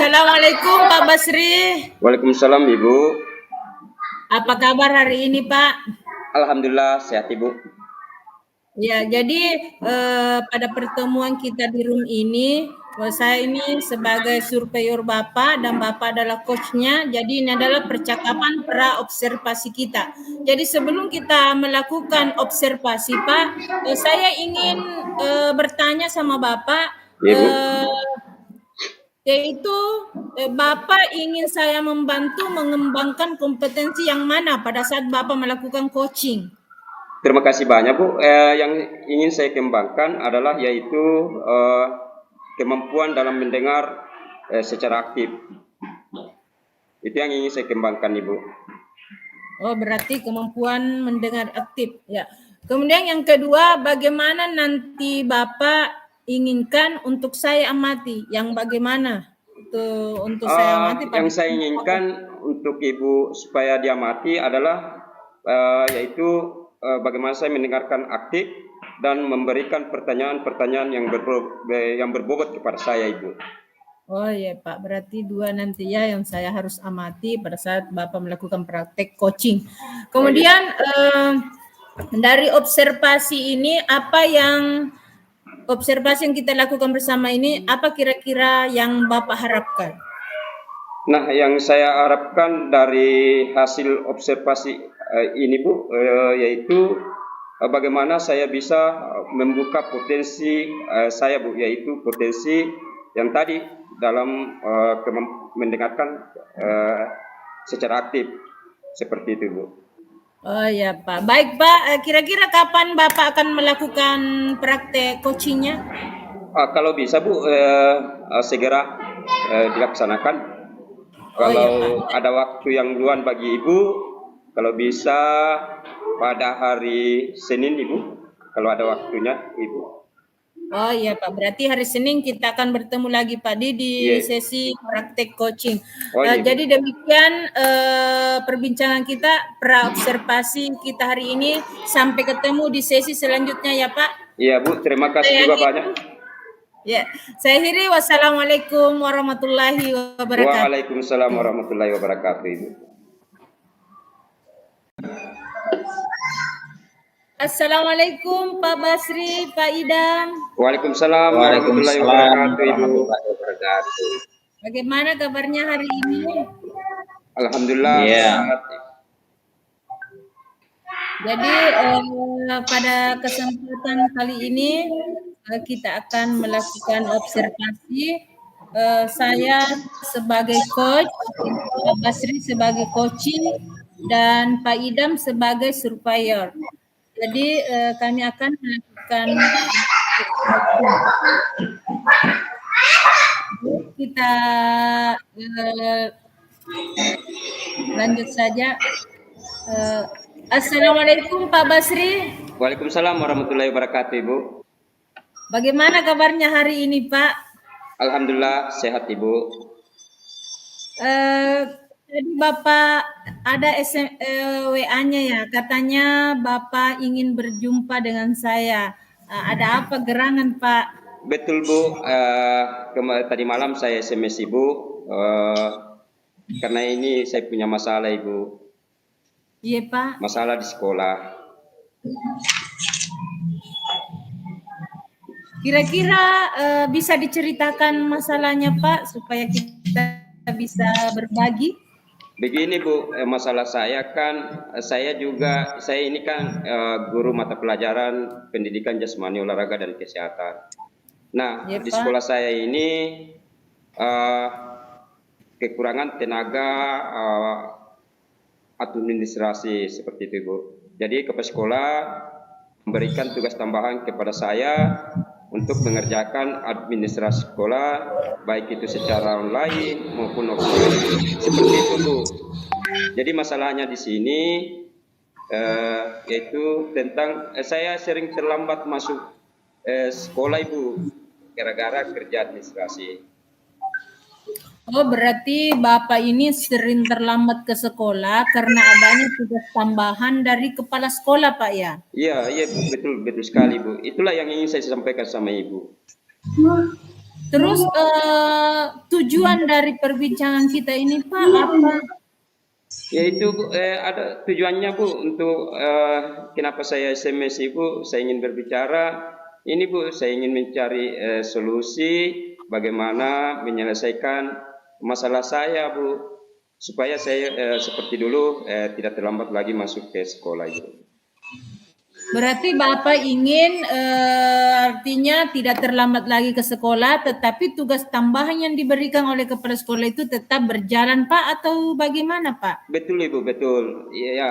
Assalamualaikum Pak Basri. Waalaikumsalam Ibu. Apa kabar hari ini Pak? Alhamdulillah sehat Ibu. Ya, jadi pada pertemuan kita di room ini, saya ini sebagai surveyor Bapak dan Bapak adalah coachnya. Jadi ini adalah percakapan pra observasi kita. Jadi sebelum kita melakukan observasi Pak, saya ingin bertanya sama Bapak, Ibu. yaitu Bapak ingin saya membantu mengembangkan kompetensi yang mana pada saat Bapak melakukan coaching? Terima kasih banyak Bu. Yang ingin saya kembangkan adalah yaitu kemampuan dalam mendengar secara aktif. Itu yang ingin saya kembangkan Ibu. Oh, berarti kemampuan mendengar aktif ya. Kemudian yang kedua, bagaimana nanti Bapak inginkan untuk saya amati? Yang bagaimana untuk saya amati? Yang saya inginkan untuk Ibu supaya diamati adalah yaitu bagaimana saya mendengarkan aktif dan memberikan pertanyaan-pertanyaan yang berbobot kepada saya Ibu. Oh ya Pak, berarti dua nanti ya yang saya harus amati pada saat Bapak melakukan praktek coaching. Kemudian dari observasi ini, apa yang observasi yang kita lakukan bersama ini, apa kira-kira yang Bapak harapkan? Nah, yang saya harapkan dari hasil observasi ini Bu, yaitu bagaimana saya bisa membuka potensi saya Bu, yaitu potensi yang tadi dalam mendengarkan secara aktif seperti itu Bu. Oh ya Pak, baik Pak. Kira-kira kapan Bapak akan melakukan praktek coachingnya? Kalau bisa Bu, segera dilaksanakan. Kalau ada waktu yang luang bagi Ibu, kalau bisa pada hari Senin Ibu, kalau ada waktunya Ibu. Oh iya Pak, berarti hari Senin kita akan bertemu lagi Pak di sesi praktek coaching. Jadi demikian perbincangan kita, pra-observasi kita hari ini. Sampai ketemu di sesi selanjutnya ya Pak. Iya Bu, terima kasih juga banyak. Ya, saya akhiri. Wassalamualaikum warahmatullahi wabarakatuh. Waalaikumsalam warahmatullahi wabarakatuh Ibu. Assalamualaikum Pak Basri, Pak Idam. Waalaikumsalam warahmatullahi wabarakatuh Ibu. Bagaimana kabarnya hari ini? Alhamdulillah. Sehat. Jadi pada kesempatan kali ini kita akan melakukan observasi. Saya sebagai coach, Pak Basri sebagai coaching, dan Pak Idam sebagai surveyor. Jadi kami akan melakukan kita lanjut saja. Assalamualaikum Pak Basri. Waalaikumsalam warahmatullahi wabarakatuh Ibu. Bagaimana kabarnya hari ini Pak? Alhamdulillah sehat Ibu. Jadi Bapak ada WA-nya ya, katanya Bapak ingin berjumpa dengan saya. Ada apa gerangan Pak? Betul Bu, tadi malam saya SMS Ibu, karena ini saya punya masalah Ibu. Iya Pak. Masalah di sekolah. Kira-kira bisa diceritakan masalahnya Pak supaya kita bisa berbagi? Begini Bu, masalah saya kan, saya ini kan guru mata pelajaran pendidikan jasmani olahraga dan kesehatan. Nah, ya, di sekolah saya ini kekurangan tenaga administrasi seperti itu Bu. Jadi kepala sekolah memberikan tugas tambahan kepada saya untuk mengerjakan administrasi sekolah, baik itu secara online maupun offline. Seperti itu Bu. Jadi masalahnya di sini yaitu tentang saya sering terlambat masuk sekolah Ibu, gara-gara kerja administrasi. Oh, berarti Bapak ini sering terlambat ke sekolah karena adanya tugas tambahan dari kepala sekolah, Pak ya? Iya, betul sekali Bu. Itulah yang ingin saya sampaikan sama Ibu. Terus tujuan dari perbincangan kita ini Pak apa? Yaitu ada tujuannya Bu untuk kenapa saya SMS Ibu, saya ingin berbicara. Ini Bu, saya ingin mencari solusi bagaimana menyelesaikan masalah saya Bu, supaya saya seperti dulu tidak terlambat lagi masuk ke sekolah itu. Berarti Bapak ingin artinya tidak terlambat lagi ke sekolah, tetapi tugas tambahan yang diberikan oleh kepala sekolah itu tetap berjalan Pak atau bagaimana Pak? Betul Ibu, betul. Ya,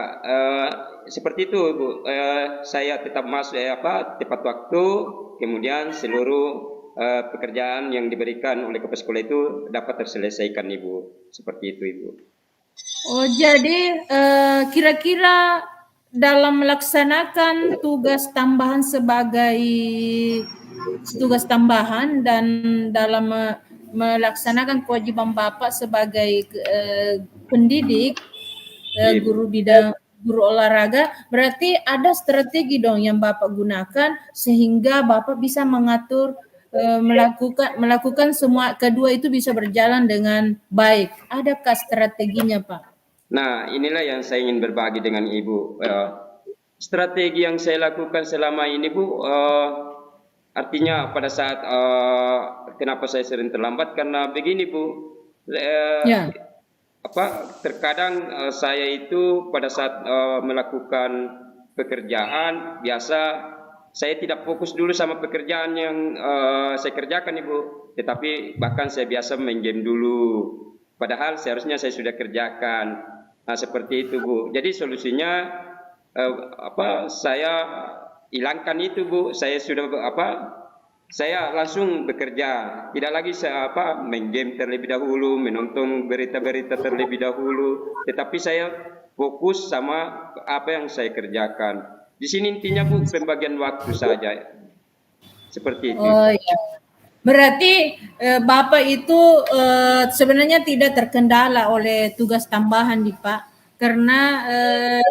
seperti itu Bu. Saya tetap masuk tepat waktu, kemudian seluruh pekerjaan yang diberikan oleh kepala sekolah itu dapat terselesaikan Ibu. Seperti itu Ibu. Oh, jadi kira-kira dalam melaksanakan tugas tambahan sebagai tugas tambahan dan dalam melaksanakan kewajiban Bapak sebagai pendidik, guru olahraga, berarti ada strategi dong yang Bapak gunakan sehingga Bapak bisa mengatur melakukan semua kedua itu bisa berjalan dengan baik. Adakah strateginya, Pak? Nah, inilah yang saya ingin berbagi dengan Ibu. Strategi yang saya lakukan selama ini, Bu, artinya pada saat kenapa saya sering terlambat karena begini, Bu. Ya. Terkadang saya itu pada saat melakukan pekerjaan biasa saya tidak fokus dulu sama pekerjaan yang saya kerjakan Ibu, tetapi bahkan saya biasa main game dulu. Padahal seharusnya saya sudah kerjakan. Nah, seperti itu Bu. Jadi solusinya saya hilangkan itu Bu. Saya sudah saya langsung bekerja. Tidak lagi saya main game terlebih dahulu, menonton berita-berita terlebih dahulu, tetapi saya fokus sama apa yang saya kerjakan. Di sini intinya Bu pembagian waktu saja. Seperti itu. Oh iya. Berarti Bapak itu sebenarnya tidak terkendala oleh tugas tambahan nih Pak, karena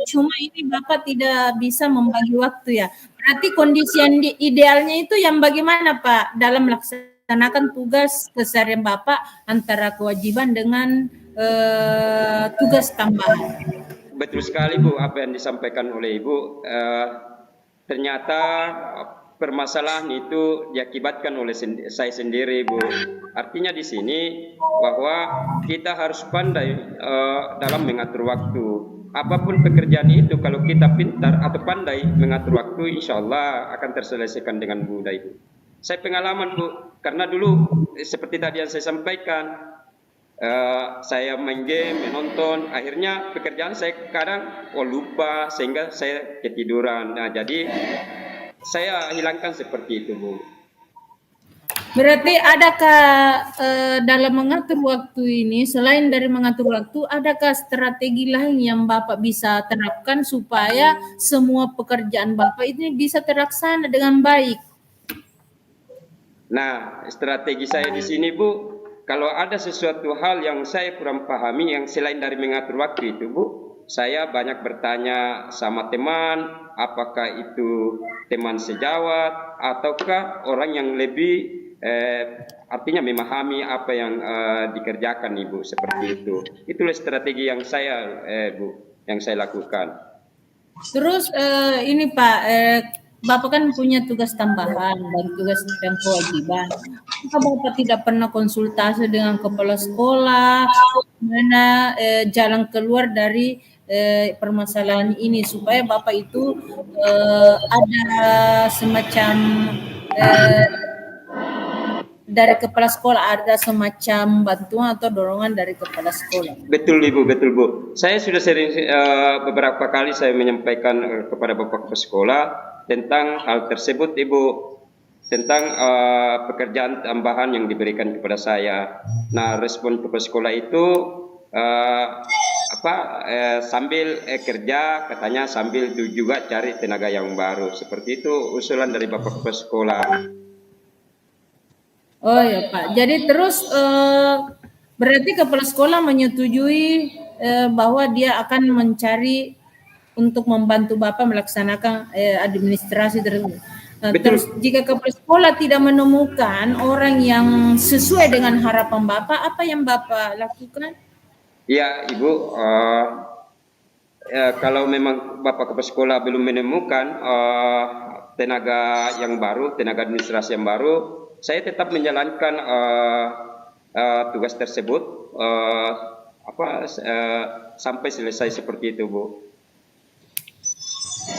cuma ini Bapak tidak bisa membagi waktu ya. Berarti kondisi yang idealnya itu yang bagaimana Pak dalam melaksanakan tugas keseharian Bapak antara kewajiban dengan tugas tambahan. Betul sekali Bu apa yang disampaikan oleh Ibu. Ternyata permasalahan itu diakibatkan oleh saya sendiri Bu. Artinya di sini bahwa kita harus pandai dalam mengatur waktu. Apapun pekerjaan itu kalau kita pintar atau pandai mengatur waktu, insya Allah akan terselesaikan dengan mudah Ibu. Saya pengalaman Bu, karena dulu seperti tadi yang saya sampaikan, saya main game, menonton, akhirnya pekerjaan saya kadang lupa sehingga saya ketiduran. Nah, jadi saya hilangkan seperti itu Bu. Berarti adakah dalam mengatur waktu ini, selain dari mengatur waktu, adakah strategi lain yang Bapak bisa terapkan supaya semua pekerjaan Bapak ini bisa terlaksana dengan baik? Nah, strategi saya di sini Bu, kalau ada sesuatu hal yang saya kurang pahami yang selain dari mengatur waktu itu Bu, saya banyak bertanya sama teman, apakah itu teman sejawat ataukah orang yang lebih artinya memahami apa yang dikerjakan Ibu, seperti itu. Itulah strategi yang saya Bu, yang saya lakukan. Terus ini Pak, Bapak kan punya tugas tambahan dan tugas dan kewajiban. Apakah Bapak tidak pernah konsultasi dengan kepala sekolah, mana jalan keluar dari permasalahan ini supaya Bapak itu ada semacam dari kepala sekolah, ada semacam bantuan atau dorongan dari kepala sekolah? Betul Ibu, betul Bu. Saya sudah sering beberapa kali saya menyampaikan kepada Bapak kepala sekolah tentang hal tersebut Ibu, tentang pekerjaan tambahan yang diberikan kepada saya. Nah, respon kepala sekolah itu sambil kerja katanya sambil juga cari tenaga yang baru. Seperti itu usulan dari Bapak kepala sekolah. Oh ya Pak, jadi terus berarti kepala sekolah menyetujui bahwa dia akan mencari untuk membantu Bapak melaksanakan administrasi tersebut. Nah, Betul. terus jika kepala sekolah tidak menemukan orang yang sesuai dengan harapan Bapak, apa yang Bapak lakukan? Ya, Ibu, kalau memang Bapak kepala sekolah belum menemukan tenaga yang baru, tenaga administrasi yang baru, saya tetap menjalankan tugas tersebut sampai selesai seperti itu, Bu.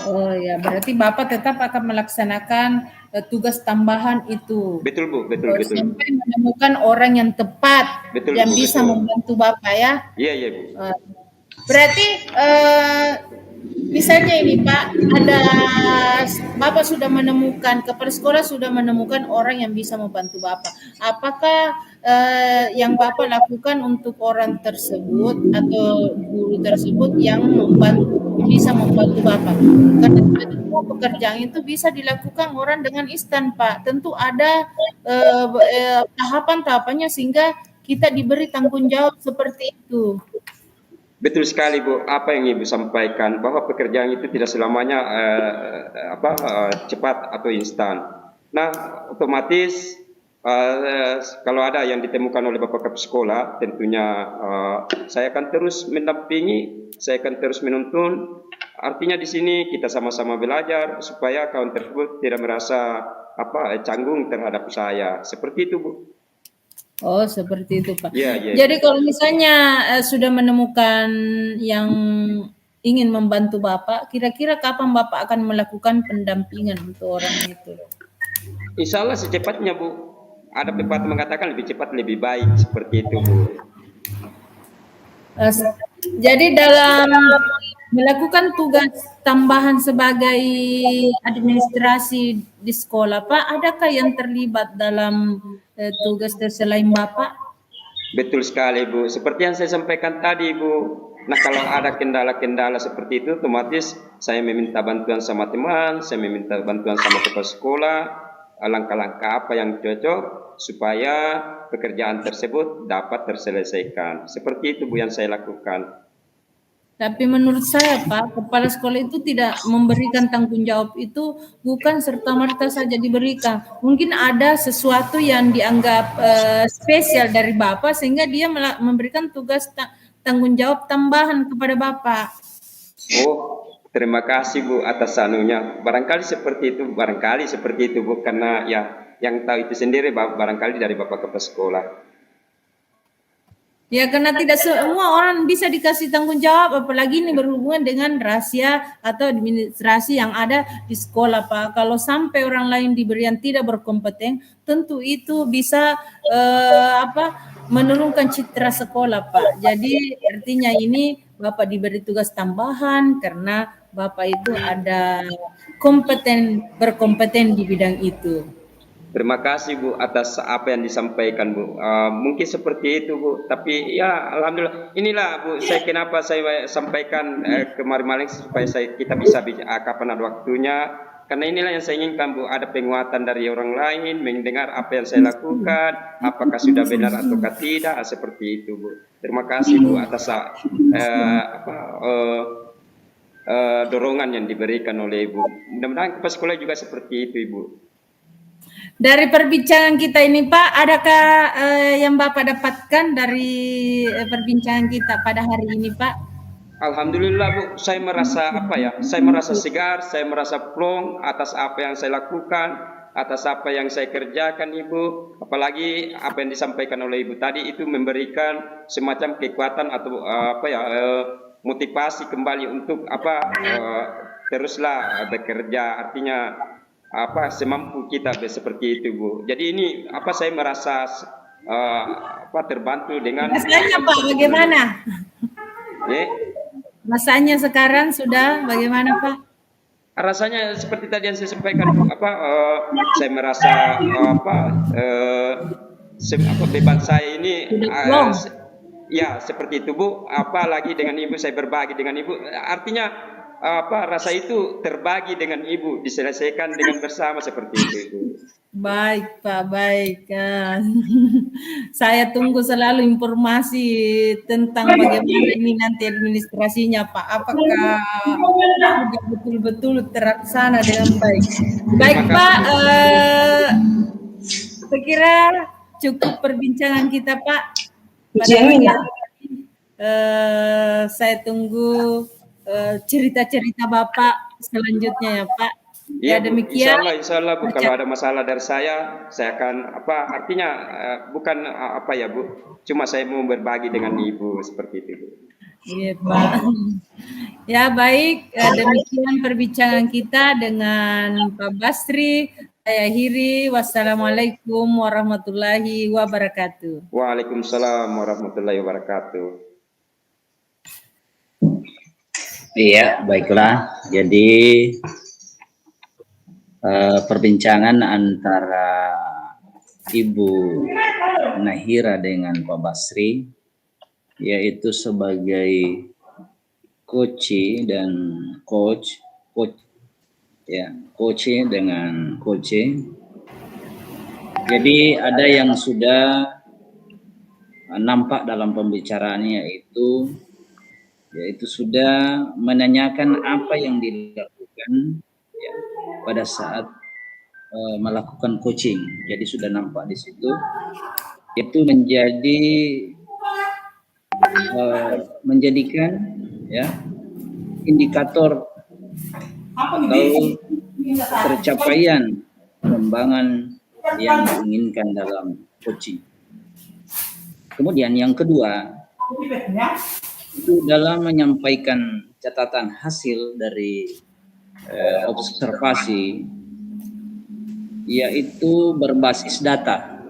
Oh ya, berarti Bapak tetap akan melaksanakan tugas tambahan itu. Betul, Bu, betul, betul. Sampai menemukan orang yang tepat Betul, yang Bu, bisa betul. membantu Bapak ya. Iya, iya, Bu. Berarti misalnya ini Pak, ada Bapak sudah menemukan, kepala sekolah sudah menemukan orang yang bisa membantu Bapak. Apakah yang Bapak lakukan untuk orang tersebut atau guru tersebut yang bisa membantu Bapak? Karena tidak semua pekerjaan itu bisa dilakukan orang dengan instan Pak. Tentu ada tahapan-tahapannya sehingga kita diberi tanggung jawab seperti itu. Betul sekali, Bu. Apa yang Ibu sampaikan bahwa pekerjaan itu tidak selamanya cepat atau instan. Nah, otomatis kalau ada yang ditemukan oleh Bapak Kepala Sekolah, tentunya saya akan terus mendampingi, saya akan terus menuntun. Artinya di sini kita sama-sama belajar supaya kawan tersebut tidak merasa canggung terhadap saya. Seperti itu, Bu. Oh, seperti itu, Pak. Ya, ya. Jadi kalau misalnya sudah menemukan yang ingin membantu Bapak, kira-kira kapan Bapak akan melakukan pendampingan untuk orang itu? Insya Allah secepatnya, Bu. Ada pepatah mengatakan lebih cepat lebih baik, seperti itu, Bu. Jadi dalam melakukan tugas tambahan sebagai administrasi di sekolah, Pak, adakah yang terlibat dalam tugas selain Bapak? Betul sekali, Bu. Seperti yang saya sampaikan tadi, Bu. Nah, kalau ada kendala-kendala seperti itu, otomatis saya meminta bantuan sama teman, saya meminta bantuan sama kepala sekolah, langkah-langkah apa yang cocok supaya pekerjaan tersebut dapat terselesaikan. Seperti itu, Bu, yang saya lakukan. Tapi menurut saya, Pak, kepala sekolah itu tidak memberikan tanggung jawab itu bukan serta-merta saja diberikan. Mungkin ada sesuatu yang dianggap spesial dari Bapak sehingga dia memberikan tugas tanggung jawab tambahan kepada Bapak. Oh, terima kasih, Bu, atas anunya. Barangkali seperti itu, Bu, karena ya yang tahu itu sendiri barangkali dari Bapak Kepala Sekolah. Ya, karena tidak semua orang bisa dikasih tanggung jawab, apalagi ini berhubungan dengan rahasia atau administrasi yang ada di sekolah, Pak. Kalau sampai orang lain diberi yang tidak berkompeten, tentu itu bisa menurunkan citra sekolah, Pak. Jadi artinya ini Bapak diberi tugas tambahan karena Bapak itu ada berkompeten di bidang itu. Terima kasih, Bu, atas apa yang disampaikan, Bu. Mungkin seperti itu, Bu. Tapi ya alhamdulillah. Inilah, Bu, kenapa saya sampaikan kemarin-marin supaya kita bisa kapan ada waktunya. Karena inilah yang saya inginkan, Bu. Ada penguatan dari orang lain, mendengar apa yang saya lakukan, apakah sudah benar ataukah tidak, seperti itu, Bu. Terima kasih, Bu, atas dorongan yang diberikan oleh Ibu. Mudah-mudahan kepala sekolah juga seperti itu, Ibu. Dari perbincangan kita ini, Pak, adakah yang Bapak dapatkan dari perbincangan kita pada hari ini, Pak? Alhamdulillah, Bu, saya merasa saya merasa segar, saya merasa plong atas apa yang saya lakukan, atas apa yang saya kerjakan, Ibu. Apalagi apa yang disampaikan oleh Ibu tadi itu memberikan semacam kekuatan atau motivasi kembali untuk teruslah bekerja. Artinya semampu kita seperti itu, Bu. Jadi ini saya merasa terbantu dengan rasanya, Pak, bagaimana? Rasanya sekarang sudah bagaimana, Pak? Rasanya seperti tadi yang saya sampaikan, saya merasa beban saya ini ya seperti itu, Bu. Apalagi dengan Ibu saya berbagi dengan Ibu, artinya rasa itu terbagi dengan Ibu, diselesaikan dengan bersama seperti itu, Ibu. Baik Pak, baik. Saya tunggu selalu informasi tentang bagaimana ini nanti administrasinya Pak. Apakah sudah betul-betul terlaksana dengan baik? Baik Terima Pak, kasih. saya kira cukup perbincangan kita Pak pada pagi hari ini. Saya tunggu cerita-cerita Bapak selanjutnya ya Pak. Ya Iya Bu, demikian. insya Allah Bu, kalau ada masalah dari saya akan artinya bukan ya Bu, cuma saya mau berbagi dengan Ibu seperti itu Bu. Iya Pak. Ya baik, demikian perbincangan kita dengan Pak Basri. Saya akhiri. Wassalamualaikum warahmatullahi wabarakatuh. Waalaikumsalam warahmatullahi wabarakatuh. Iya, baiklah. Jadi perbincangan antara Ibu Nahira dengan Pak Basri, yaitu sebagai coach dan coach dengan coach. Jadi ada yang sudah nampak dalam pembicaraannya yaitu sudah menanyakan apa yang dilakukan ya, pada saat melakukan coaching. Jadi sudah nampak di situ. Itu menjadikan ya indikator atau tercapaian pengembangan yang diinginkan dalam coaching. Kemudian yang kedua, itu dalam menyampaikan catatan hasil dari observasi, yaitu berbasis data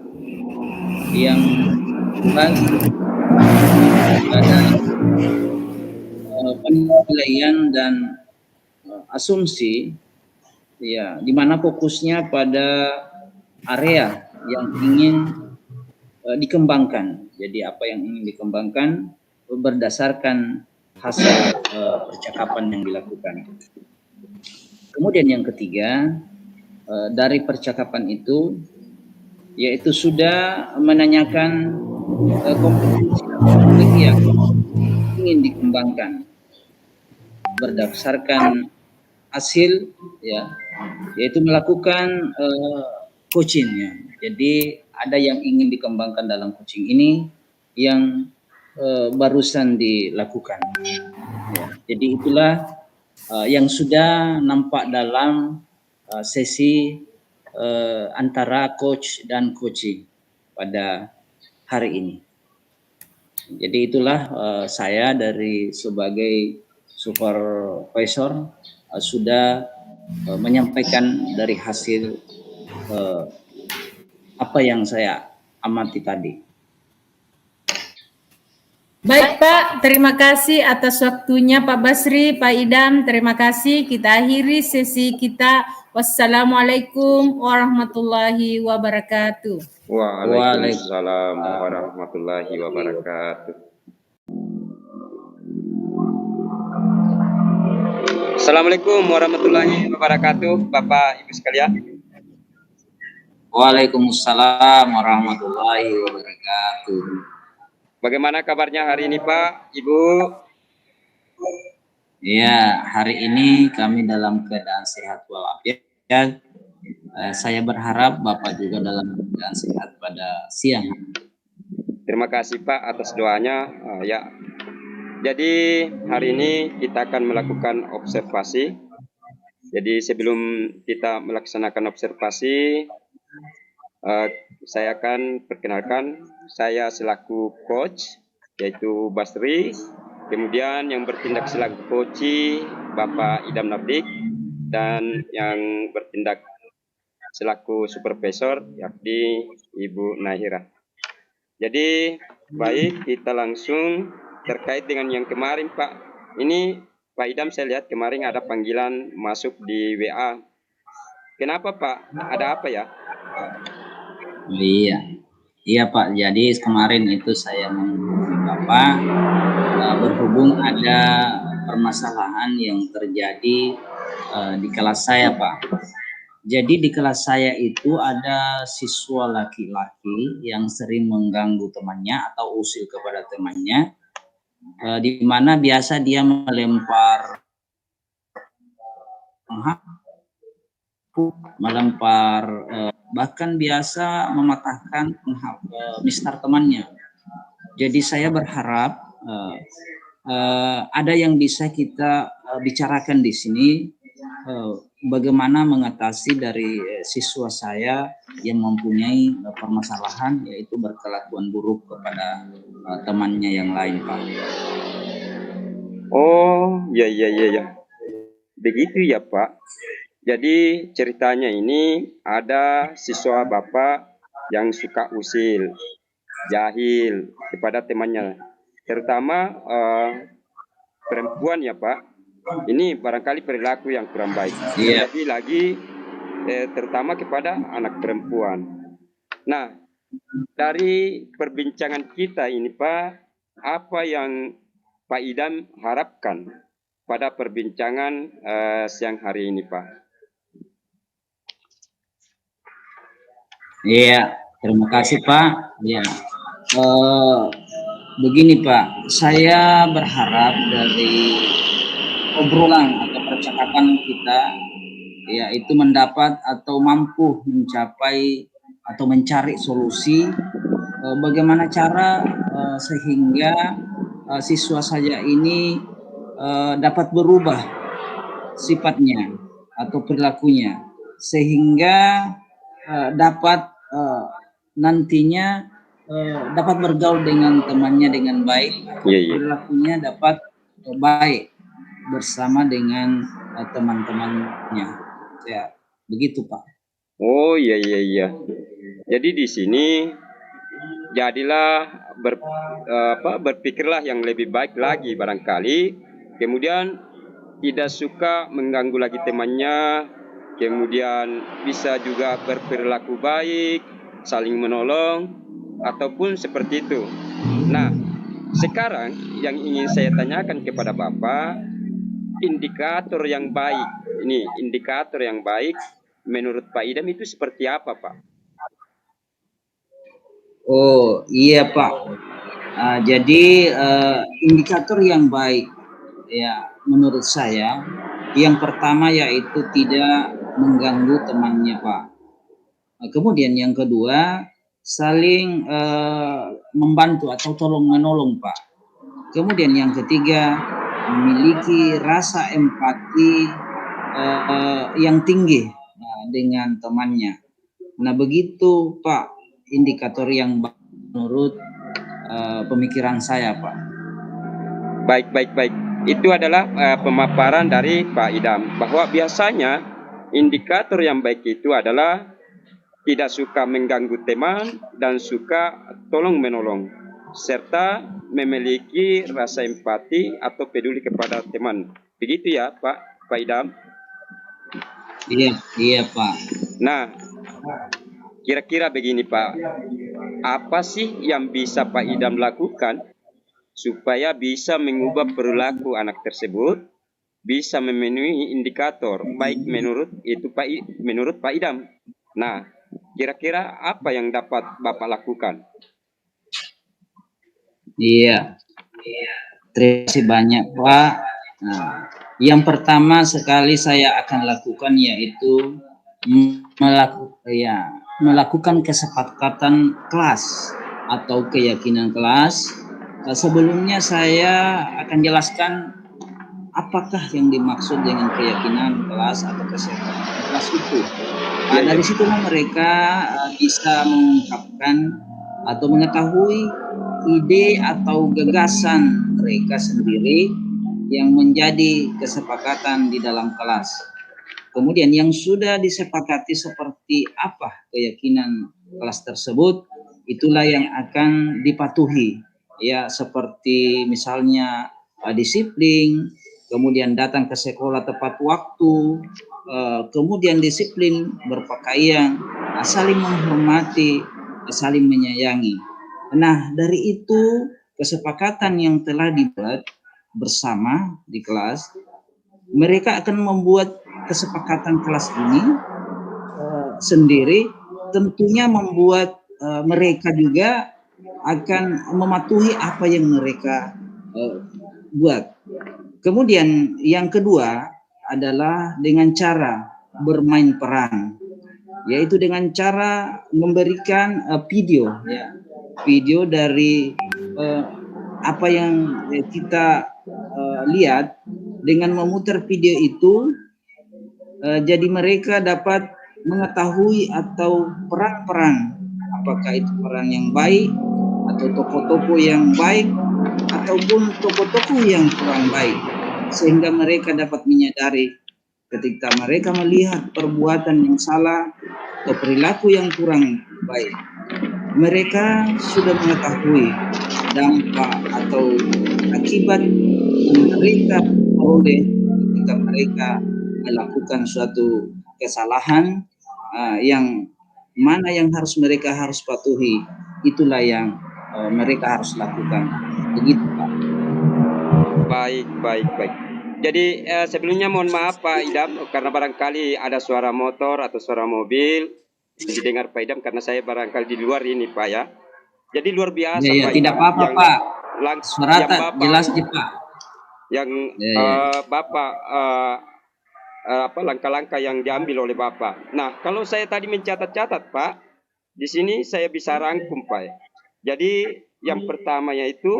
yang pada penilaian dan asumsi, ya, di mana fokusnya pada area yang ingin dikembangkan. Jadi apa yang ingin dikembangkan berdasarkan hasil percakapan yang dilakukan. Kemudian yang ketiga, dari percakapan itu, yaitu sudah menanyakan kompetensi yang ingin dikembangkan berdasarkan hasil, ya, yaitu melakukan coachingnya. Jadi ada yang ingin dikembangkan dalam coaching ini yang barusan dilakukan. Ya, jadi itulah yang sudah nampak dalam sesi antara coach dan coaching pada hari ini. Jadi itulah saya dari sebagai supervisor sudah menyampaikan dari hasil apa yang saya amati tadi. Baik Pak, terima kasih atas waktunya Pak Basri, Pak Idam, terima kasih. Kita akhiri sesi kita. Wassalamualaikum warahmatullahi wabarakatuh. Waalaikumsalam warahmatullahi wabarakatuh. Assalamualaikum warahmatullahi wabarakatuh, Bapak Ibu sekalian. Waalaikumsalam warahmatullahi wabarakatuh. Bagaimana kabarnya hari ini Pak, Ibu? Ya, hari ini kami dalam keadaan sehat walafiat. Saya berharap Bapak juga dalam keadaan sehat pada siang. Terima kasih Pak atas doanya. Ya, jadi hari ini kita akan melakukan observasi. Jadi sebelum kita melaksanakan observasi, saya akan perkenalkan, saya selaku coach yaitu Basri, kemudian yang bertindak selaku coach Bapak Idam Nafdik, dan yang bertindak selaku supervisor yakni Ibu Nahira. Jadi baik, kita langsung terkait dengan yang kemarin Pak. Ini Pak Idam, saya lihat kemarin ada panggilan masuk di WA. Kenapa Pak? Ada apa ya? Iya Pak, jadi kemarin itu saya menghubungi Bapak berhubung ada permasalahan yang terjadi di kelas saya, Pak. Jadi di kelas saya itu ada siswa laki-laki yang sering mengganggu temannya atau usil kepada temannya, di mana biasa dia melempar bahkan biasa mematahkan mistar temannya. Jadi saya berharap ada yang bisa kita bicarakan di sini, bagaimana mengatasi dari siswa saya yang mempunyai permasalahan, yaitu berkelakuan buruk kepada temannya yang lain, Pak. Oh, ya. Begitu ya, Pak. Jadi ceritanya ini ada siswa Bapak yang suka usil, jahil kepada temannya, terutama perempuan ya, Pak. Ini barangkali perilaku yang kurang baik. Iya. Jadi lagi terutama kepada anak perempuan. Nah, dari perbincangan kita ini, Pak, apa yang Pak Idam harapkan pada perbincangan siang hari ini, Pak? Iya, terima kasih, Pak. Ya, begini, Pak, saya berharap dari obrolan atau percakapan kita, yaitu mendapat atau mampu mencapai atau mencari solusi bagaimana cara sehingga siswa saya ini dapat berubah sifatnya atau perilakunya, sehingga dapat nantinya dapat bergaul dengan temannya dengan baik, atau perilakunya dapat baik bersama dengan teman-temannya. Ya, begitu, Pak. Oh, iya. Jadi di sini jadilah berpikirlah yang lebih baik lagi barangkali. Kemudian tidak suka mengganggu lagi temannya. Kemudian bisa juga berperilaku baik, saling menolong, ataupun seperti itu. Nah, sekarang yang ingin saya tanyakan kepada Bapak, indikator yang baik menurut Pak Idam itu seperti apa, Pak? Oh iya, Pak. Jadi indikator yang baik ya menurut saya, yang pertama yaitu tidak mengganggu temannya, Pak. Kemudian yang kedua, saling membantu atau tolong menolong, Pak. Kemudian yang ketiga, memiliki rasa empati yang tinggi dengan temannya. Nah, begitu, Pak, indikator yang menurut pemikiran saya, Pak. Baik. Itu adalah pemaparan dari Pak Idam, bahwa biasanya indikator yang baik itu adalah tidak suka mengganggu teman dan suka tolong menolong, serta memiliki rasa empati atau peduli kepada teman. Begitu ya, Pak Idam? Iya, Pak. Nah, kira-kira begini, Pak. Apa sih yang bisa Pak Idam lakukan supaya bisa mengubah perilaku anak tersebut, bisa memenuhi indikator baik menurut Pak Idam? Nah, kira-kira apa yang dapat Bapak lakukan? Iya. Terima kasih banyak, Pak. Nah, yang pertama sekali saya akan lakukan yaitu melakukan kesepakatan kelas atau keyakinan kelas. Sebelumnya saya akan jelaskan apakah yang dimaksud dengan keyakinan kelas atau kesepakatan kelas itu. Dari situlah mereka bisa mengungkapkan atau mengetahui ide atau gagasan mereka sendiri yang menjadi kesepakatan di dalam kelas. Kemudian yang sudah disepakati seperti apa keyakinan kelas tersebut, itulah yang akan dipatuhi. Ya, seperti misalnya disiplin, kemudian datang ke sekolah tepat waktu, kemudian disiplin berpakaian, saling menghormati, saling menyayangi. Nah, dari itu kesepakatan yang telah dibuat bersama di kelas, mereka akan membuat kesepakatan kelas ini sendiri, tentunya membuat mereka juga akan mematuhi apa yang mereka buat. Kemudian yang kedua adalah dengan cara bermain peran, yaitu dengan cara memberikan video, ya, video dari apa yang kita lihat. Dengan memutar video itu, jadi mereka dapat mengetahui atau peran-peran, apakah itu peran yang baik atau tokoh-tokoh yang baik ataupun tokoh-tokoh yang kurang baik, sehingga mereka dapat menyadari ketika mereka melihat perbuatan yang salah atau perilaku yang kurang baik, mereka sudah mengetahui dampak atau akibat yang mereka peroleh ketika mereka melakukan suatu kesalahan, yang mana yang mereka harus patuhi, itulah yang mereka harus lakukan. Begitu, Pak. Baik. Jadi sebelumnya mohon maaf Pak Idam, karena barangkali ada suara motor atau suara mobil didengar Pak Idam, karena saya barangkali di luar ini Pak ya. Jadi luar biasa Ya, Pak tidak Idam, apa-apa yang Pak. Suara yang Bapak jelas nih Pak. yang Bapak langkah-langkah yang diambil oleh Bapak. Nah, kalau saya tadi mencatat-catat Pak, di sini saya bisa rangkum Pak. Jadi yang pertama yaitu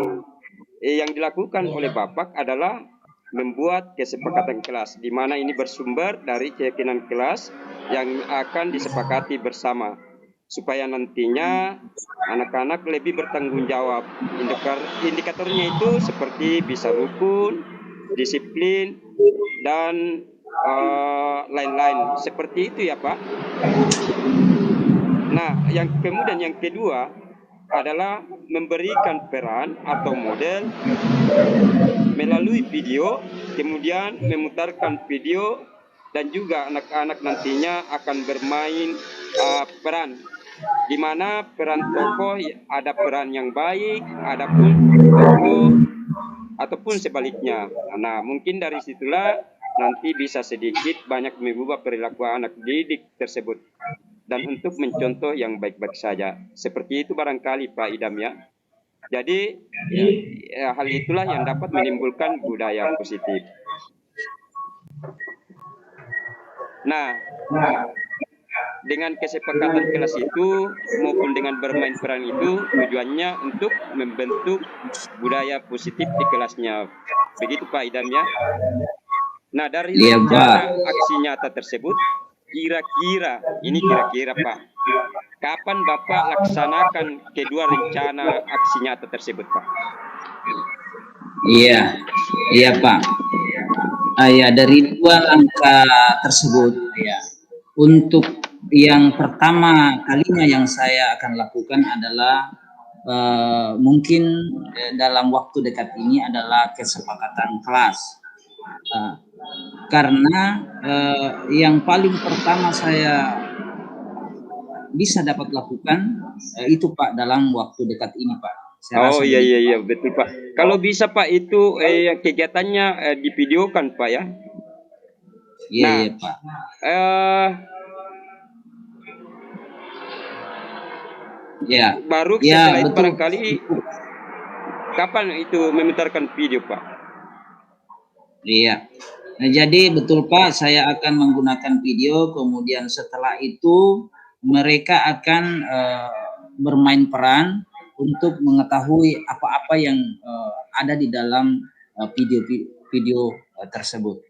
yang dilakukan oleh Bapak adalah membuat kesepakatan kelas, di mana ini bersumber dari keyakinan kelas yang akan disepakati bersama, supaya nantinya anak-anak lebih bertanggung jawab. Indikatornya itu seperti bisa rukun, disiplin, dan lain-lain. Seperti itu ya Pak. Nah, kemudian yang kedua adalah memberikan peran atau model melalui video, kemudian memutarkan video, dan juga anak-anak nantinya akan bermain peran, di mana peran tokoh ada peran yang baik, ada pun tokoh ataupun sebaliknya. Nah, mungkin dari situlah nanti bisa sedikit banyak mengubah perilaku anak didik tersebut, dan untuk mencontoh yang baik-baik saja. Seperti itu barangkali Pak Idam ya. Jadi hal itulah yang dapat menimbulkan budaya positif. Nah, dengan kesepakatan kelas itu maupun dengan bermain peran itu tujuannya untuk membentuk budaya positif di kelasnya. Begitu Pak Idam ya. Nah, dari rencana aksi nyata tersebut, kira-kira Pak, kapan Bapak laksanakan kedua rencana aksi nyata tersebut Pak? Iya Pak. Ya, dari dua langkah tersebut ya, untuk yang pertama kalinya yang saya akan lakukan adalah mungkin dalam waktu dekat ini adalah kesepakatan kelas. Karena yang paling pertama saya bisa dapat lakukan itu Pak dalam waktu dekat ini Pak. Iya betul Pak. Kalau bisa Pak itu kegiatannya divideokan Pak ya. Iya Pak. Baru setelah itu barangkali kapan itu memutarkan video Pak? Iya. Nah, jadi betul Pak, saya akan menggunakan video, kemudian setelah itu mereka akan bermain peran untuk mengetahui apa-apa yang ada di dalam video tersebut.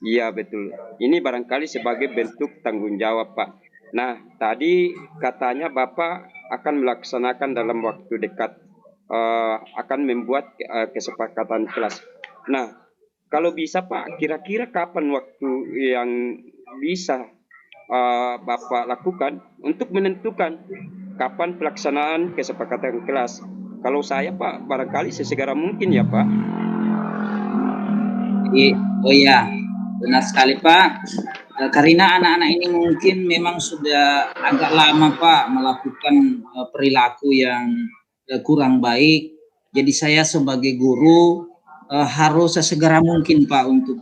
Iya betul. Ini barangkali sebagai bentuk tanggung jawab Pak. Nah, tadi katanya Bapak akan melaksanakan dalam waktu dekat, akan membuat kesepakatan kelas. Nah, kalau bisa Pak, kira-kira kapan waktu yang bisa Bapak lakukan untuk menentukan kapan pelaksanaan kesepakatan kelas? Kalau saya Pak, barangkali sesegera mungkin ya Pak. Oh iya, benar sekali Pak. Karena anak-anak ini mungkin memang sudah agak lama Pak melakukan perilaku yang kurang baik. Jadi saya sebagai guru harus sesegera mungkin Pak untuk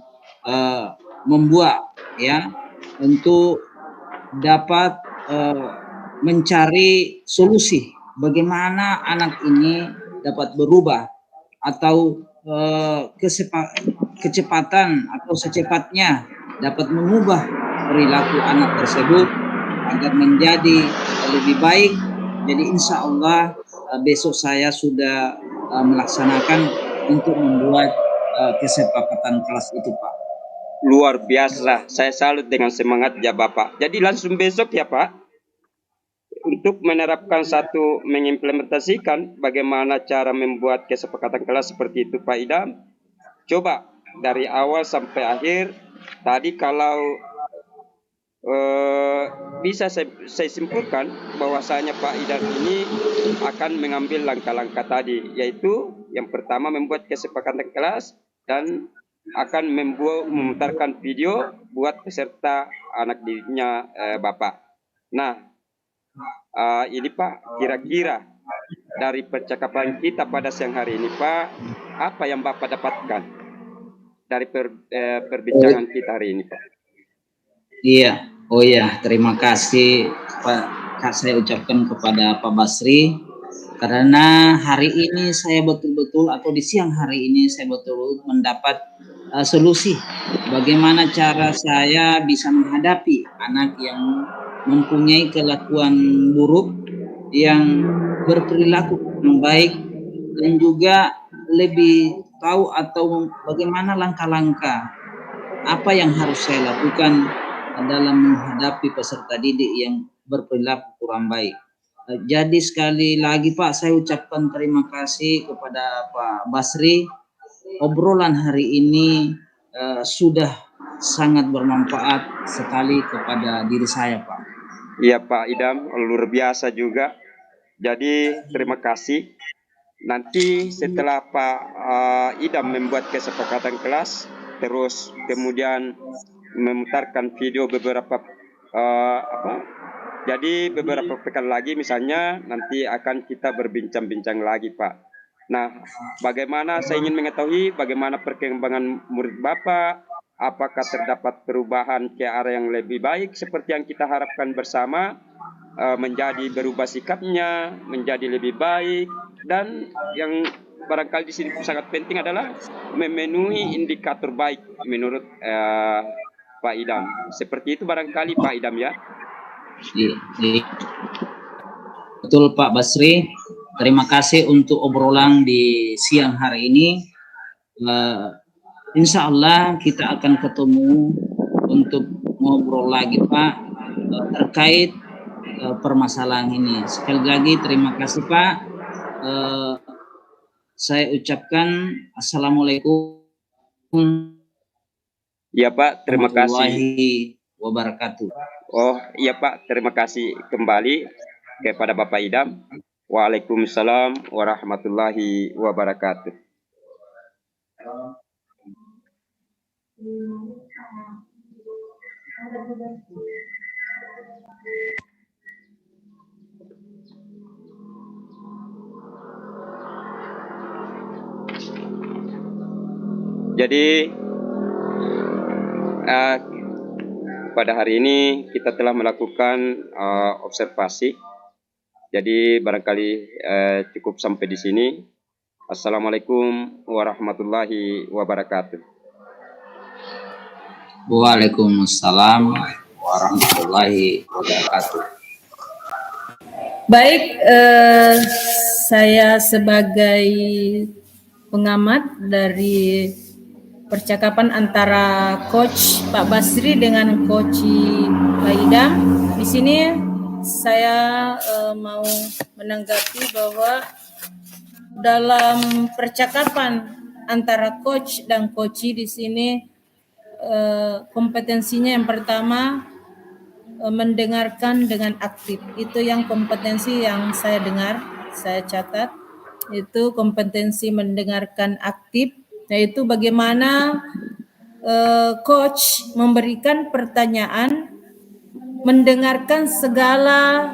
membuat ya untuk dapat mencari solusi bagaimana anak ini dapat berubah atau kecepatan atau secepatnya dapat mengubah perilaku anak tersebut agar menjadi lebih baik. Jadi insya Allah besok saya sudah melaksanakan untuk membuat kesepakatan kelas itu Pak. Luar biasa, saya salut dengan semangatnya Bapak. Jadi langsung besok ya Pak, untuk menerapkan mengimplementasikan bagaimana cara membuat kesepakatan kelas seperti itu Pak Idam. Coba dari awal sampai akhir. Tadi kalau bisa saya simpulkan bahwasanya Pak Idam ini akan mengambil langkah-langkah tadi, yaitu yang pertama membuat kesepakatan kelas dan akan memutarkan video buat peserta anak didiknya Bapak. Nah, ini Pak, kira-kira dari percakapan kita pada siang hari ini Pak, apa yang Bapak dapatkan dari perbincangan kita hari ini Pak? Iya, oh ya, terima kasih Pak. Saya ucapkan kepada Pak Basri karena hari ini saya betul-betul atau di siang hari ini saya betul-betul mendapat solusi bagaimana cara saya bisa menghadapi anak yang mempunyai kelakuan buruk, yang berperilaku yang baik dan juga lebih tahu atau bagaimana langkah-langkah apa yang harus saya lakukan dalam menghadapi peserta didik yang berperilaku kurang baik. Jadi sekali lagi Pak, saya ucapkan terima kasih kepada Pak Basri. Obrolan hari ini sudah sangat bermanfaat sekali kepada diri saya Pak. Iya Pak Idam, luar biasa juga. Jadi terima kasih. Nanti setelah Pak Idam membuat kesepakatan kelas, terus kemudian memutarkan video beberapa jadi beberapa pekan lagi misalnya nanti akan kita berbincang-bincang lagi Pak. Nah, bagaimana saya ingin mengetahui bagaimana perkembangan murid Bapak, apakah terdapat perubahan ke arah yang lebih baik seperti yang kita harapkan bersama, menjadi berubah sikapnya, menjadi lebih baik, dan yang barangkali di sini sangat penting adalah memenuhi indikator baik menurut Pak Idam. Seperti itu barangkali Pak Idam ya. Betul Pak Basri. Terima kasih untuk obrolan di siang hari ini. Insya Allah kita akan ketemu untuk ngobrol lagi Pak terkait permasalahan ini. Sekali lagi terima kasih Pak. Saya ucapkan Assalamualaikum. Ya Pak, terima kasih. Wabarakatuh. Oh iya Pak, terima kasih kembali kepada Bapak Idam. Waalaikumsalam warahmatullahi wabarakatuh. Jadi pada hari ini kita telah melakukan observasi. Jadi barangkali cukup sampai di sini. Assalamualaikum warahmatullahi wabarakatuh. Waalaikumsalam warahmatullahi wabarakatuh. Baik, saya sebagai pengamat dari percakapan antara Coach Pak Basri dengan Coach Pak Idam. Di sini saya mau menanggapi bahwa dalam percakapan antara coach dan coach di sini kompetensinya yang pertama mendengarkan dengan aktif. Itu yang kompetensi yang saya dengar, saya catat. Itu kompetensi mendengarkan aktif, yaitu bagaimana coach memberikan pertanyaan, mendengarkan segala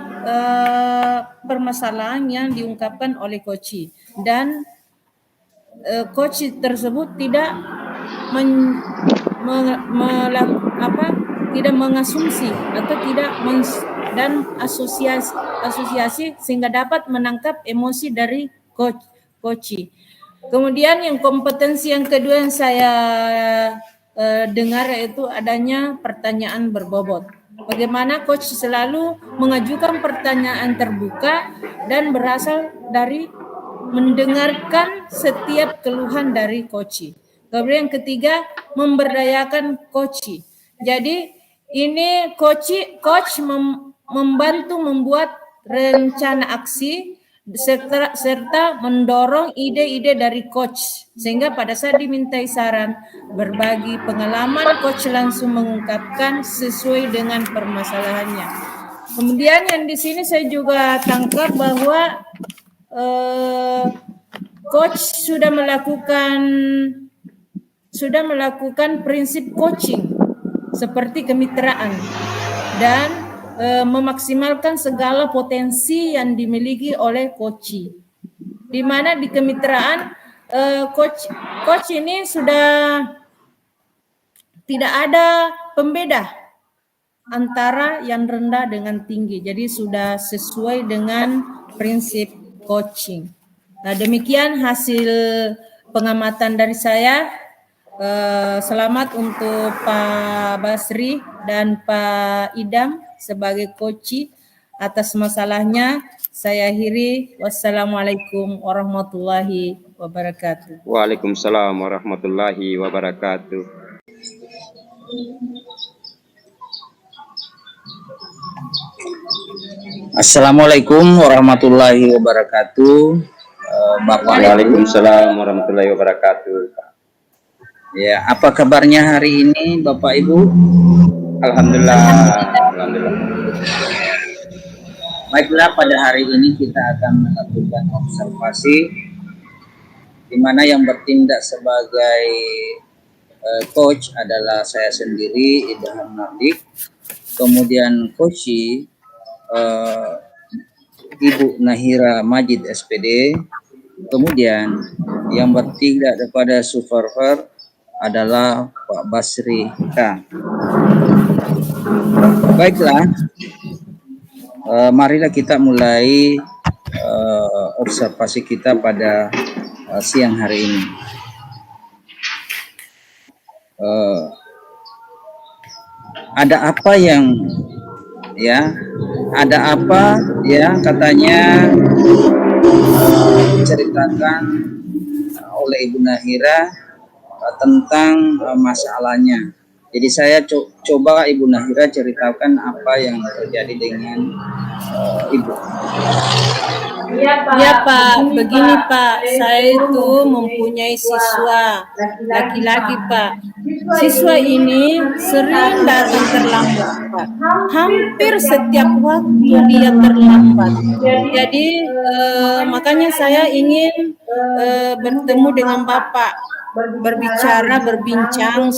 permasalahan yang diungkapkan oleh coach dan coach tersebut tidak tidak mengasumsi atau tidak dan asosiasi sehingga dapat menangkap emosi dari coach. Kemudian yang kompetensi yang kedua yang saya dengar yaitu adanya pertanyaan berbobot. Bagaimana coach selalu mengajukan pertanyaan terbuka dan berasal dari mendengarkan setiap keluhan dari coach. Kemudian yang ketiga, memberdayakan coach. Jadi ini coach membantu membuat rencana aksi serta mendorong ide-ide dari coach sehingga pada saat dimintai saran berbagi pengalaman, coach langsung mengungkapkan sesuai dengan permasalahannya. Kemudian yang di sini saya juga tangkap bahwa coach sudah melakukan prinsip coaching seperti kemitraan dan memaksimalkan segala potensi yang dimiliki oleh coach. Di mana di kemitraan coach ini sudah tidak ada pembeda antara yang rendah dengan tinggi. Jadi sudah sesuai dengan prinsip coaching. Nah, demikian hasil pengamatan dari saya. Selamat untuk Pak Basri dan Pak Idam sebagai coach atas masalahnya. Saya akhiri. Wassalamualaikum warahmatullahi wabarakatuh. Waalaikumsalam warahmatullahi wabarakatuh. Assalamualaikum warahmatullahi wabarakatuh. Bapak. Waalaikumsalam warahmatullahi wabarakatuh. Ya, apa kabarnya hari ini Bapak Ibu? Alhamdulillah. Alhamdulillah. Baiklah, pada hari ini kita akan melakukan observasi di mana yang bertindak sebagai coach adalah saya sendiri, Idham Nardik. Kemudian coach Ibu Nahira Majid SPD. Kemudian yang bertindak kepada survivor adalah Pak Basri K. Baiklah, marilah kita mulai observasi kita pada siang hari ini. Ada apa yang katanya diceritakan oleh Ibu Nahira tentang masalahnya. Jadi saya coba Ibu Nahira ceritakan apa yang terjadi dengan Ibu. Ya Pak, begini Pak, saya itu mempunyai siswa laki-laki Pak. Siswa ini sering datang terlambat Pak. Hampir setiap waktu dia terlambat. Jadi makanya saya ingin bertemu dengan Bapak, berbincang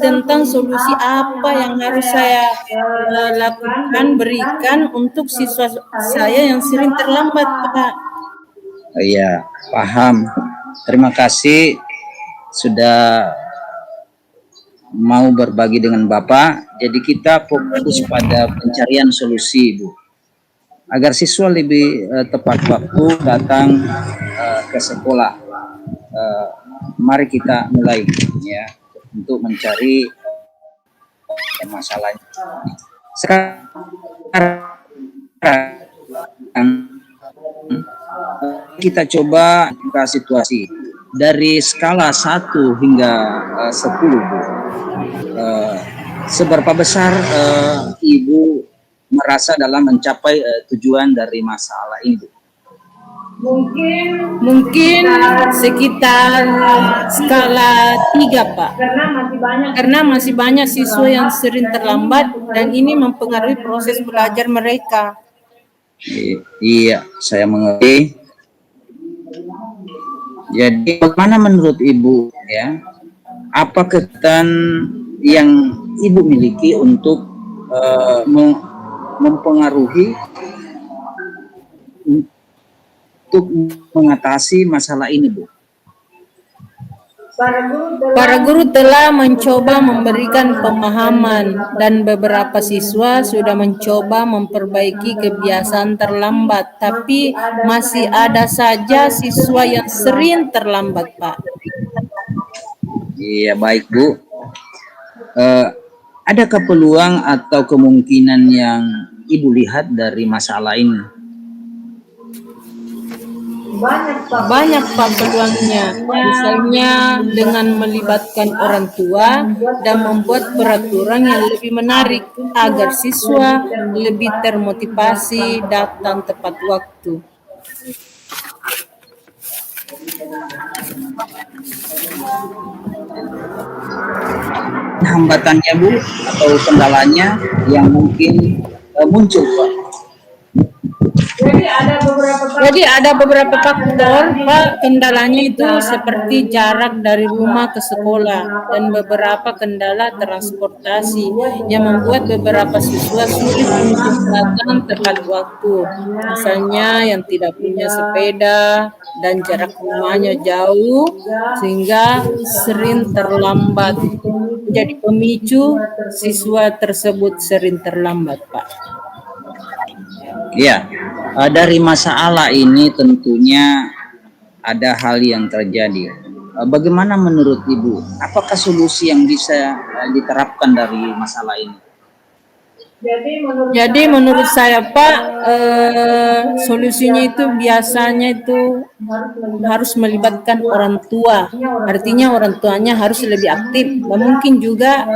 tentang solusi apa yang harus saya lakukan, berikan untuk siswa saya yang sering terlambat, Pak. Iya, paham. Terima kasih sudah mau berbagi dengan Bapak. Jadi kita fokus pada pencarian solusi, Bu, agar siswa lebih tepat waktu datang ke sekolah. Mari kita mulai ya untuk mencari masalahnya. Sekarang kita coba buka situasi dari skala 1 hingga 10, Bu. Seberapa besar Ibu merasa dalam mencapai tujuan dari masalah ini, Bu? Mungkin sekitar skala 3 Pak, karena masih banyak siswa yang sering terlambat dan ini mempengaruhi proses belajar mereka. Iya, saya mengerti. Jadi bagaimana menurut Ibu ya, apa kegiatan yang Ibu miliki untuk mempengaruhi untuk mengatasi masalah ini, Bu? Para guru telah mencoba memberikan pemahaman dan beberapa siswa sudah mencoba memperbaiki kebiasaan terlambat, tapi masih ada saja siswa yang sering terlambat, Pak. Iya, baik Bu. Adakah peluang atau kemungkinan yang Ibu lihat dari masalah ini? Banyak Pak peluangnya, misalnya dengan melibatkan orang tua dan membuat peraturan yang lebih menarik agar siswa lebih termotivasi datang tepat waktu. Hambatannya Bu atau kendalanya yang mungkin muncul Pak? Jadi ada beberapa faktor, Pak, kendalanya itu seperti jarak dari rumah ke sekolah dan beberapa kendala transportasi yang membuat beberapa siswa sulit untuk datang tepat waktu. Misalnya yang tidak punya sepeda dan jarak rumahnya jauh sehingga sering terlambat. Jadi pemicu siswa tersebut sering terlambat, Pak. Iya, dari masalah ini tentunya ada hal yang terjadi. Bagaimana menurut Ibu? Apakah solusi yang bisa diterapkan dari masalah ini? Jadi menurut saya Pak, solusinya itu biasanya itu harus melibatkan orang tua. Artinya orang tuanya harus lebih aktif. Dan mungkin juga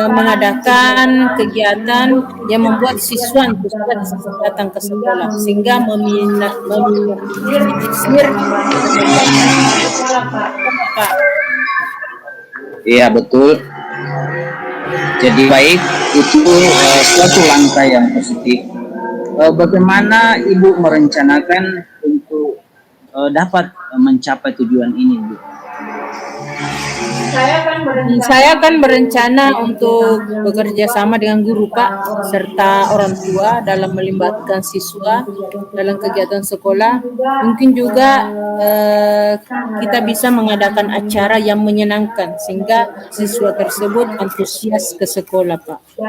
mengadakan kegiatan yang membuat siswa antusias datang ke sekolah sehingga meminimalisir Pak. Iya betul. Jadi baik, itu suatu langkah yang positif. Bagaimana Ibu merencanakan untuk dapat mencapai tujuan ini, Bu? Saya akan berencana untuk bekerja sama dengan guru Pak serta orang tua dalam melibatkan siswa dalam kegiatan sekolah. Mungkin juga kita bisa mengadakan acara yang menyenangkan sehingga siswa tersebut antusias ke sekolah Pak.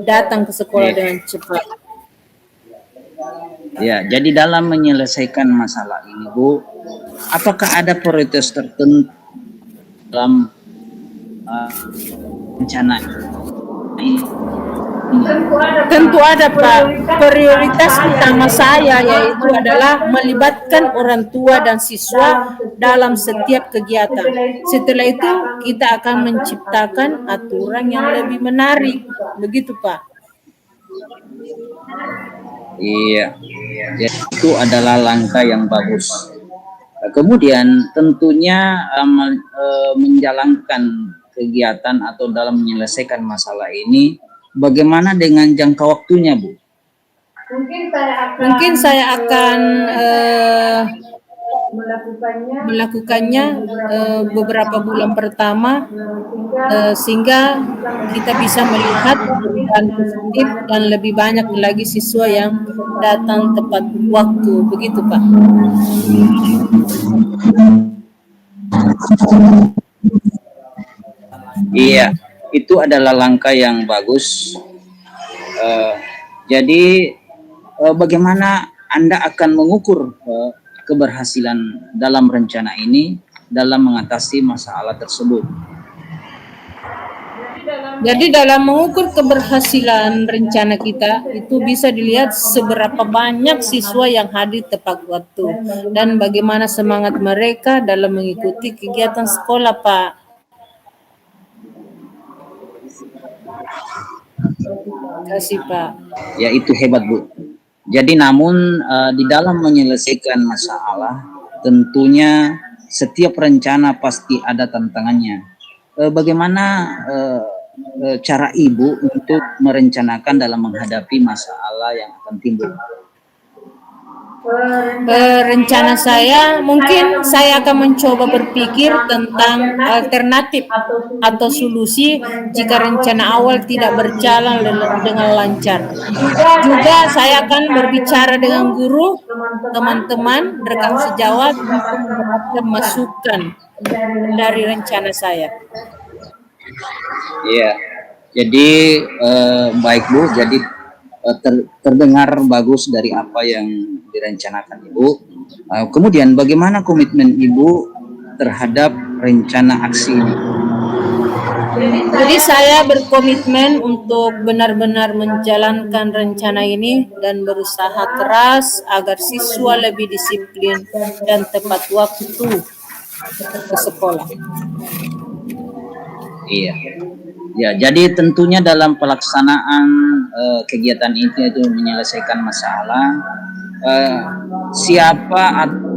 Datang ke sekolah dengan cepat. Ya, jadi dalam menyelesaikan masalah ini, Bu, apakah ada prioritas tertentu dalam rencana ini? Tentu ada Pak. Prioritas utama saya yaitu adalah melibatkan orang tua dan siswa dalam setiap kegiatan. Setelah itu kita akan menciptakan aturan yang lebih menarik. Begitu Pak. Iya, jadi itu adalah langkah yang bagus. Kemudian tentunya menjalankan kegiatan atau dalam menyelesaikan masalah ini, bagaimana dengan jangka waktunya, Bu? Mungkin saya akan melakukannya beberapa bulan pertama sehingga kita bisa melihat perubahan positif dan lebih banyak lagi siswa yang datang tepat waktu. Begitu Pak. Iya, itu adalah langkah yang bagus. Jadi bagaimana Anda akan mengukur keberhasilan dalam rencana ini dalam mengatasi masalah tersebut? Jadi dalam mengukur keberhasilan rencana kita itu bisa dilihat seberapa banyak siswa yang hadir tepat waktu dan bagaimana semangat mereka dalam mengikuti kegiatan sekolah Pak. Terima kasih Pak. Ya itu hebat Bu. Jadi namun di dalam menyelesaikan masalah tentunya setiap rencana pasti ada tantangannya. Bagaimana cara Ibu untuk merencanakan dalam menghadapi masalah yang akan timbul? Rencana saya mungkin saya akan mencoba berpikir tentang alternatif atau solusi jika rencana awal tidak berjalan dengan lancar. Juga saya akan berbicara dengan guru, teman-teman, rekan sejawat untuk mendapatkan masukan dari rencana saya. Iya. Jadi baik Bu, jadi terdengar bagus dari apa yang direncanakan Ibu. Kemudian bagaimana komitmen Ibu terhadap rencana aksi ini? Jadi saya berkomitmen untuk benar-benar menjalankan rencana ini dan berusaha keras agar siswa lebih disiplin dan tepat waktu ke sekolah. Iya. Ya, jadi tentunya dalam pelaksanaan kegiatan itu menyelesaikan masalah, siapa atau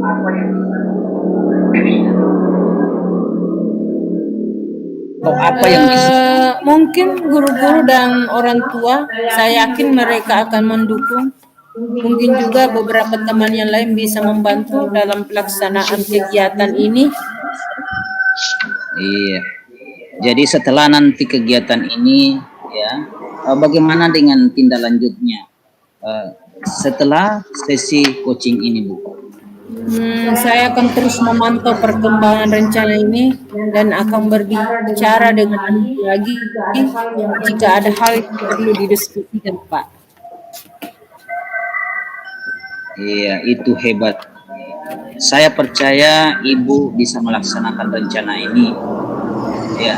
apa yang bisa Mungkin guru-guru dan orang tua, saya yakin mereka akan mendukung. Mungkin juga beberapa teman yang lain bisa membantu dalam pelaksanaan kegiatan ini. Iya. Jadi setelah nanti kegiatan ini, ya, bagaimana dengan tindak lanjutnya setelah sesi coaching ini, Bu? Saya akan terus memantau perkembangan rencana ini dan akan berbicara dengan Anda lagi jika ada hal yang perlu didiskusikan, Pak. Iya, itu hebat. Saya percaya Ibu bisa melaksanakan rencana ini. Ya,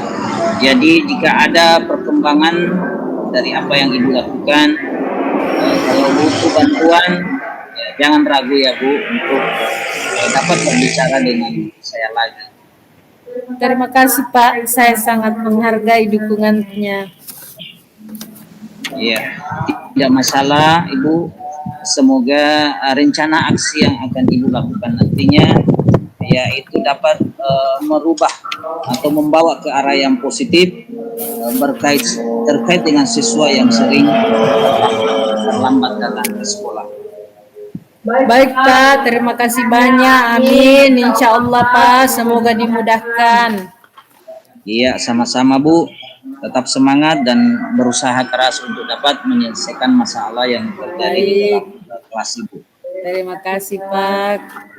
jadi jika ada perkembangan dari apa yang Ibu lakukan, kalau butuh bantuan, ya, jangan ragu ya Bu untuk dapat berbicara dengan saya lagi. Terima kasih Pak, saya sangat menghargai dukungannya. Ya, tidak masalah Ibu. Semoga rencana aksi yang akan Ibu lakukan nantinya yaitu dapat merubah atau membawa ke arah yang positif terkait dengan siswa yang sering terlambat datang ke sekolah. Baik Pak, terima kasih banyak. Amin. Insya Allah Pak, semoga dimudahkan. Iya, sama-sama Bu. Tetap semangat dan berusaha keras untuk dapat menyelesaikan masalah yang terjadi di dalam kelas Ibu. Terima kasih Pak.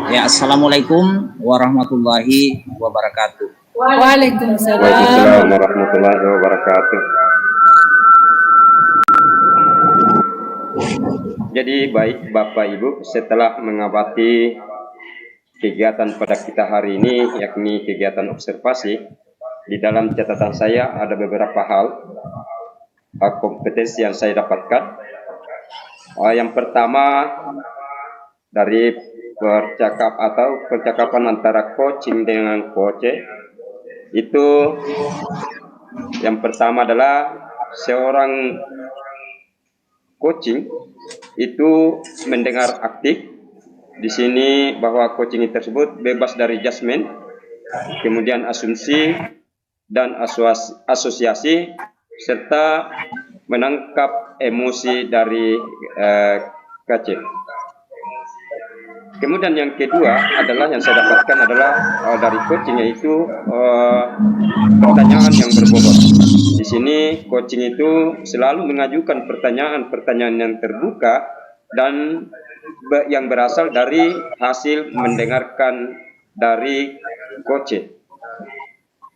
Ya, Assalamualaikum warahmatullahi wabarakatuh. Waalaikumsalam. Waalaikumsalam warahmatullahi wabarakatuh. Jadi baik Bapak Ibu, setelah mengamati kegiatan pada kita hari ini, yakni kegiatan observasi, di dalam catatan saya ada beberapa hal kompetensi yang saya dapatkan. Yang pertama dari percakapan antara coaching dengan coach, itu yang pertama adalah seorang coaching itu mendengar aktif. Di sini bahwa coaching tersebut bebas dari judgement, kemudian asumsi dan asosiasi, serta menangkap emosi dari coach. Kemudian yang kedua adalah yang saya dapatkan adalah dari coaching, yaitu pertanyaan yang berbobot. Di sini coaching itu selalu mengajukan pertanyaan-pertanyaan yang terbuka dan yang berasal dari hasil mendengarkan dari coach.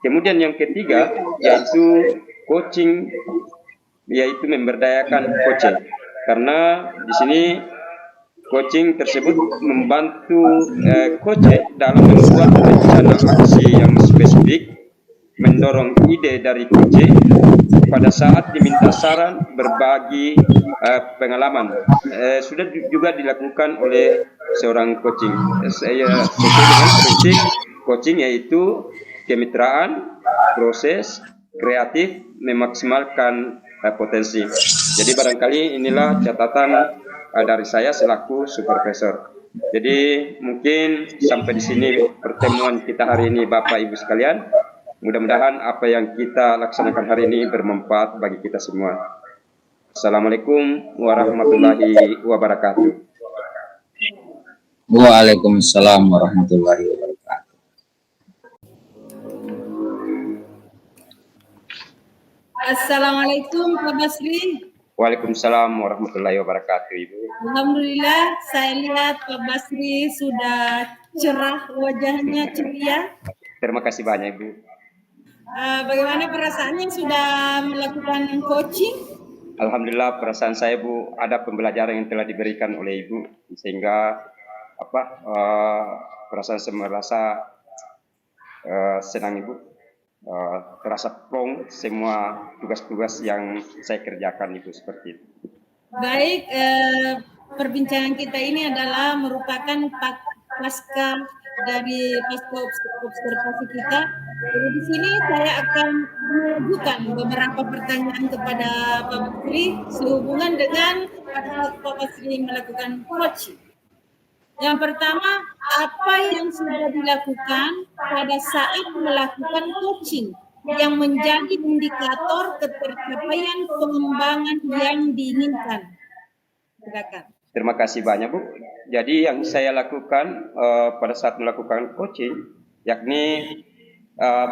Kemudian yang ketiga yaitu coaching, yaitu memberdayakan coach, karena di sini coaching tersebut membantu coach dalam membuat rencana aksi yang spesifik, mendorong ide dari coach pada saat diminta saran, berbagi pengalaman. Sudah juga dilakukan oleh seorang coaching. Saya sesuai dengan prinsip coaching, yaitu kemitraan, proses, kreatif, memaksimalkan potensi. Jadi barangkali inilah catatan dari saya selaku supervisor. Jadi mungkin sampai di sini pertemuan kita hari ini Bapak Ibu sekalian. Mudah-mudahan apa yang kita laksanakan hari ini bermanfaat bagi kita semua. Assalamualaikum warahmatullahi wabarakatuh. Waalaikumsalam warahmatullahi wabarakatuh. Assalamualaikum Pak Basri. Waalaikumsalam warahmatullahi wabarakatuh, Ibu. Alhamdulillah, saya lihat Pak Basri sudah cerah wajahnya, ceria. Terima kasih banyak, Ibu. Bagaimana perasaannya sudah melakukan coaching? Alhamdulillah, perasaan saya, Bu, ada pembelajaran yang telah diberikan oleh Ibu, sehingga perasaan saya merasa senang, Ibu. Terasa plong semua tugas-tugas yang saya kerjakan, Ibu, seperti itu. Baik, perbincangan kita ini adalah merupakan pasca dari pasca observasi kita. Jadi di sini saya akan mengajukan beberapa pertanyaan kepada Pak Basri sehubungan dengan pada saat Pak Basri melakukan coaching. Yang pertama, apa yang sudah dilakukan pada saat melakukan coaching yang menjadi indikator ketercapaian pengembangan yang diinginkan? Silakan. Terima kasih banyak, Bu. Jadi yang saya lakukan pada saat melakukan coaching, yakni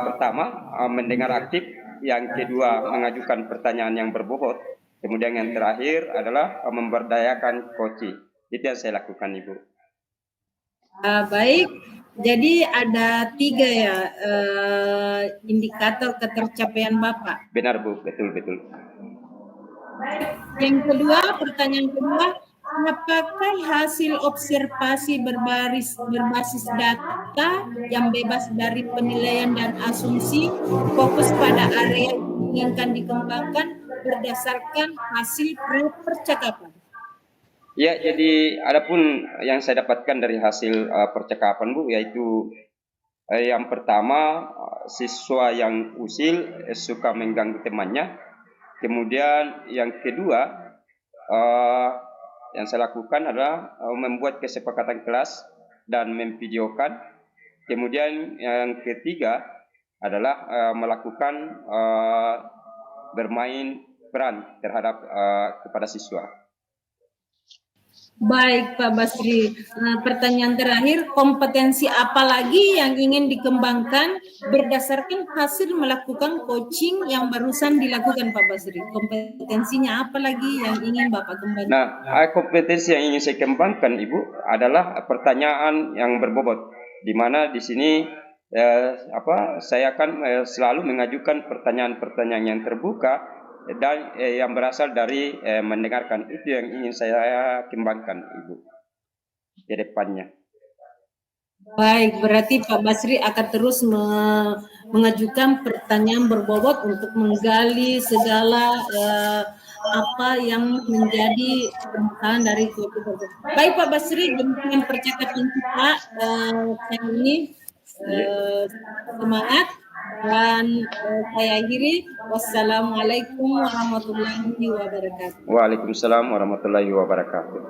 pertama mendengar aktif, yang kedua mengajukan pertanyaan yang berbobot, kemudian yang terakhir adalah memberdayakan coaching. Itu yang saya lakukan, Ibu. Baik, jadi ada 3 ya indikator ketercapaian Bapak. Benar, Bu, betul. Yang kedua, pertanyaan kedua, apakah hasil observasi berbasis data yang bebas dari penilaian dan asumsi fokus pada area yang diinginkan dikembangkan berdasarkan hasil percakapan? Ya, jadi adapun yang saya dapatkan dari hasil percakapan, Bu, yaitu yang pertama, siswa yang usil suka mengganggu temannya. Kemudian yang kedua, yang saya lakukan adalah membuat kesepakatan kelas dan memvideokan. Kemudian yang ketiga adalah melakukan bermain peran terhadap kepada siswa. Baik Pak Basri, pertanyaan terakhir, kompetensi apa lagi yang ingin dikembangkan berdasarkan hasil melakukan coaching yang barusan dilakukan Pak Basri? Kompetensinya apa lagi yang ingin Bapak kembangkan? Nah, kompetensi yang ingin saya kembangkan, Ibu, adalah pertanyaan yang berbobot, di mana di sini saya akan selalu mengajukan pertanyaan-pertanyaan yang terbuka dan yang berasal dari mendengarkan. Itu yang ingin saya kembangkan, Ibu, ke depannya. Baik, berarti Pak Basri akan terus mengajukan pertanyaan berbobot untuk menggali segala apa yang menjadi permasalahan dari coaching tersebut. Baik Pak Basri, demikian percakapan kita kali ini. Semangat dan saya akhiri. Wassalamualaikum warahmatullahi wabarakatuh. Waalaikumsalam warahmatullahi wabarakatuh.